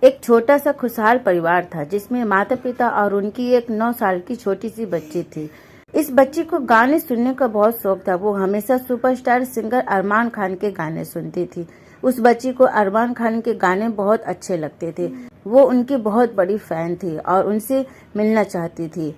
एक छोटा सा खुशहाल परिवार था जिसमें माता पिता और उनकी एक 9 साल की छोटी सी बच्ची थी। इस बच्ची को गाने सुनने का बहुत शौक था। वो हमेशा सुपरस्टार सिंगर अरमान खान के गाने सुनती थी। उस बच्ची को अरमान खान के गाने बहुत अच्छे लगते थे। वो उनकी बहुत बड़ी फैन थी और उनसे मिलना चाहती थी।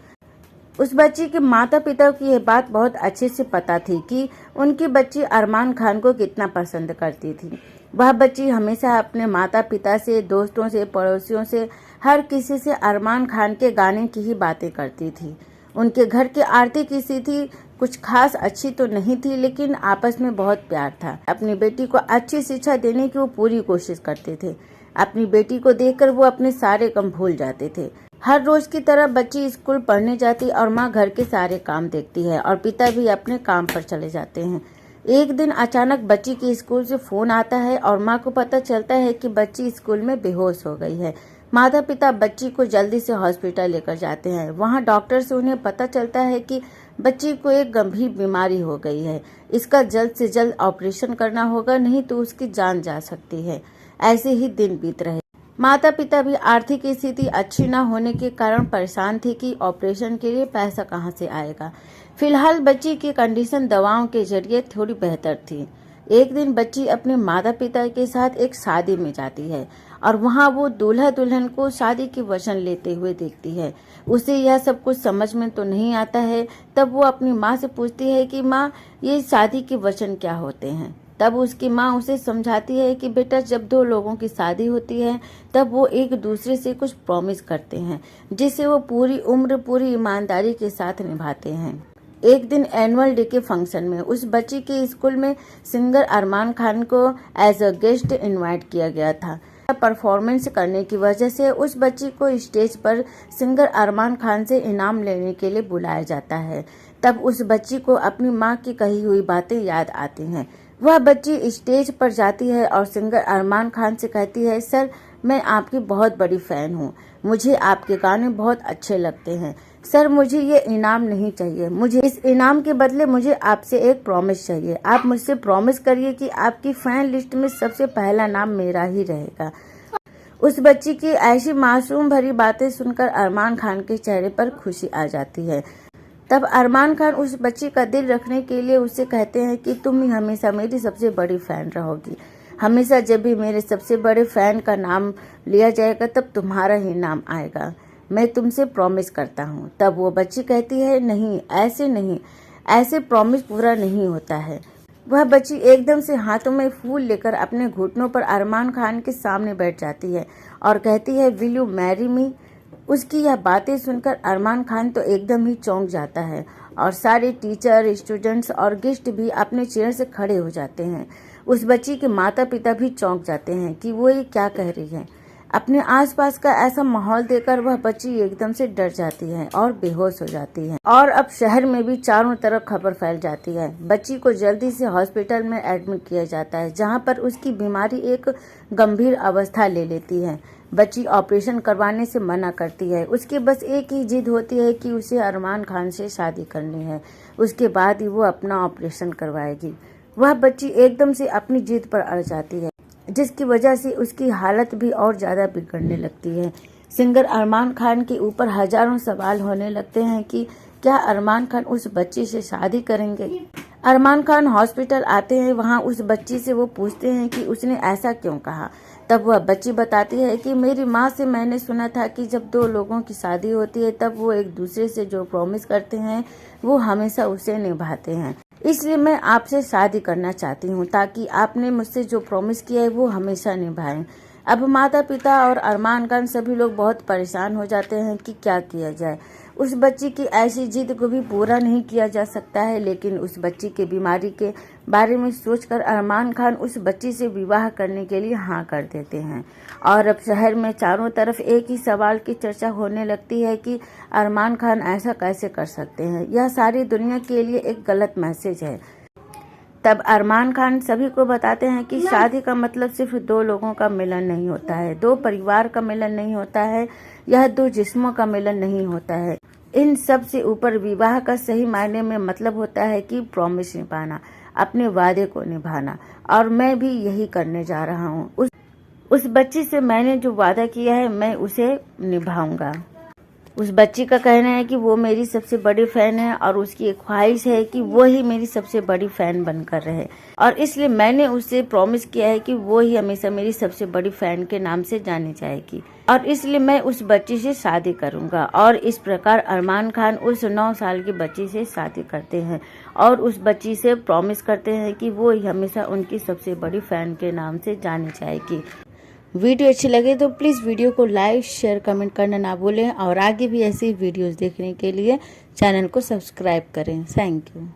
उस बच्ची के माता पिता को ये बात बहुत अच्छे से पता थी कि उनकी बच्ची अरमान खान को कितना पसंद करती थी। वह बच्ची हमेशा अपने माता पिता से, दोस्तों से, पड़ोसियों से, हर किसी से अरमान खान के गाने की ही बातें करती थी। उनके घर की आर्थिक स्थिति कुछ खास अच्छी तो नहीं थी, लेकिन आपस में बहुत प्यार था। अपनी बेटी को अच्छी शिक्षा देने की वो पूरी कोशिश करते थे। अपनी बेटी को देखकर वो अपने सारे गम भूल जाते थे। हर रोज की तरह बच्ची स्कूल पढ़ने जाती और माँ घर के सारे काम देखती है और पिता भी अपने काम पर चले जाते हैं। एक दिन अचानक बच्ची के स्कूल से फोन आता है और माँ को पता चलता है कि बच्ची स्कूल में बेहोश हो गई है। माता पिता बच्ची को जल्दी से हॉस्पिटल लेकर जाते हैं। वहाँ डॉक्टर से उन्हें पता चलता है कि बच्ची को एक गंभीर बीमारी हो गई है। इसका जल्द से जल्द ऑपरेशन करना होगा, नहीं तो उसकी जान जा सकती है। ऐसे ही दिन बीत रहे। माता पिता भी आर्थिक स्थिति अच्छी न होने के कारण परेशान थे कि ऑपरेशन के लिए पैसा कहां से आएगा। फिलहाल बच्ची की कंडीशन दवाओं के जरिए थोड़ी बेहतर थी। एक दिन बच्ची अपने माता पिता के साथ एक शादी में जाती है और वहां वो दूल्हा दुल्हन को शादी की वचन लेते हुए देखती है। उसे यह सब कुछ समझ में तो नहीं आता है। तब वो अपनी माँ से पूछती है कि माँ, ये शादी के वचन क्या होते हैं। तब उसकी माँ उसे समझाती है कि बेटा, जब दो लोगों की शादी होती है तब वो एक दूसरे से कुछ प्रॉमिस करते हैं जिसे वो पूरी उम्र पूरी ईमानदारी के साथ निभाते हैं। एक दिन एनुअल डे के फंक्शन में उस बच्ची के स्कूल में सिंगर अरमान खान को एज अ गेस्ट इनवाइट किया गया था। परफॉर्मेंस करने की वजह से उस बच्ची को स्टेज पर सिंगर अरमान खान से इनाम लेने के लिए बुलाया जाता है। तब उस बच्ची को अपनी माँ की कही हुई बातें याद आती हैं। वह बच्ची स्टेज पर जाती है और सिंगर अरमान खान से कहती है, सर, मैं आपकी बहुत बड़ी फैन हूँ। मुझे आपके गाने बहुत अच्छे लगते हैं। सर, मुझे ये इनाम नहीं चाहिए। मुझे इस इनाम के बदले मुझे आपसे एक प्रॉमिस चाहिए। आप मुझसे प्रॉमिस करिए कि आपकी फैन लिस्ट में सबसे पहला नाम मेरा ही रहेगा। उस बच्ची की ऐसी मासूम भरी बातें सुनकर अरमान खान के चेहरे पर खुशी आ जाती है। तब अरमान खान उस बच्ची का दिल रखने के लिए उससे कहते हैं कि तुम ही हमेशा मेरी सबसे बड़ी फैन रहोगी। हमेशा जब भी मेरे सबसे बड़े फैन का नाम लिया जाएगा तब तुम्हारा ही नाम आएगा। मैं तुमसे प्रॉमिस करता हूँ। तब वो बच्ची कहती है, नहीं, ऐसे नहीं, ऐसे प्रॉमिस पूरा नहीं होता है। वह बच्ची एकदम से हाथों में फूल लेकर अपने घुटनों पर अरमान खान के सामने बैठ जाती है और कहती है, विल यू मैरी मी। उसकी यह बातें सुनकर अरमान खान तो एकदम ही चौंक जाता है और सारे टीचर, स्टूडेंट्स और गेस्ट भी अपने चेयर से खड़े हो जाते हैं। उस बच्ची के माता पिता भी चौंक जाते हैं कि वो ये क्या कह रही है। अपने आसपास का ऐसा माहौल देखकर वह बच्ची एकदम से डर जाती है और बेहोश हो जाती है। और अब शहर में भी चारों तरफ खबर फैल जाती है। बच्ची को जल्दी से हॉस्पिटल में एडमिट किया जाता है, जहां पर उसकी बीमारी एक गंभीर अवस्था ले लेती है। बच्ची ऑपरेशन करवाने से मना करती है। उसकी बस एक ही जिद होती है कि उसे अरमान खान से शादी करनी है। उसके बाद ही वो अपना ऑपरेशन करवाएगी। वह बच्ची एकदम से अपनी जिद पर अड़ जाती है, जिसकी वजह से उसकी हालत भी और ज्यादा बिगड़ने लगती है। सिंगर अरमान खान के ऊपर हजारों सवाल होने लगते हैं कि क्या अरमान खान उस बच्ची से शादी करेंगे। अरमान खान हॉस्पिटल आते हैं। वहां उस बच्ची से वो पूछते हैं कि उसने ऐसा क्यों कहा। तब वह बच्ची बताती है कि मेरी माँ से मैंने सुना था कि जब दो लोगों की शादी होती है तब वो एक दूसरे से जो प्रॉमिस करते हैं वो हमेशा उसे निभाते हैं। इसलिए मैं आपसे शादी करना चाहती हूँ ताकि आपने मुझसे जो प्रॉमिस किया है वो हमेशा निभाएं। अब माता पिता और अरमान खान सभी लोग बहुत परेशान हो जाते हैं कि क्या किया जाए। उस बच्ची की ऐसी जिद को भी पूरा नहीं किया जा सकता है, लेकिन उस बच्ची के बीमारी के बारे में सोचकर अरमान खान उस बच्ची से विवाह करने के लिए हाँ कर देते हैं। और अब शहर में चारों तरफ एक ही सवाल की चर्चा होने लगती है कि अरमान खान ऐसा कैसे कर सकते हैं। यह सारी दुनिया के लिए एक गलत मैसेज है। तब अरमान खान सभी को बताते हैं कि शादी का मतलब सिर्फ दो लोगों का मिलन नहीं होता है, दो परिवार का मिलन नहीं होता है, यह दो जिस्मों का मिलन नहीं होता है। इन सब से ऊपर विवाह का सही मायने में मतलब होता है कि प्रॉमिस निभाना, अपने वादे को निभाना। और मैं भी यही करने जा रहा हूँ। उस बच्ची से मैंने जो वादा किया है मैं उसे निभाऊंगा। उस बच्ची का कहना है कि वो मेरी सबसे बड़ी फैन है और उसकी एक ख्वाहिश है कि वो ही मेरी सबसे बड़ी फैन बनकर रहे, और इसलिए मैंने उसे प्रॉमिस किया है कि वो ही हमेशा मेरी सबसे बड़ी फैन के नाम से जानी जाएगी, और इसलिए मैं उस बच्ची से शादी करूंगा। और इस प्रकार अरमान खान उस 9 साल की बच्ची से शादी करते हैं और उस बच्ची से प्रॉमिस करते हैं कि वो ही हमेशा उनकी सबसे बड़ी फैन के नाम से जानी जाएगी। वीडियो अच्छी लगे तो प्लीज़ वीडियो को लाइक शेयर कमेंट करना ना भूलें और आगे भी ऐसी वीडियोस देखने के लिए चैनल को सब्सक्राइब करें। Thank you.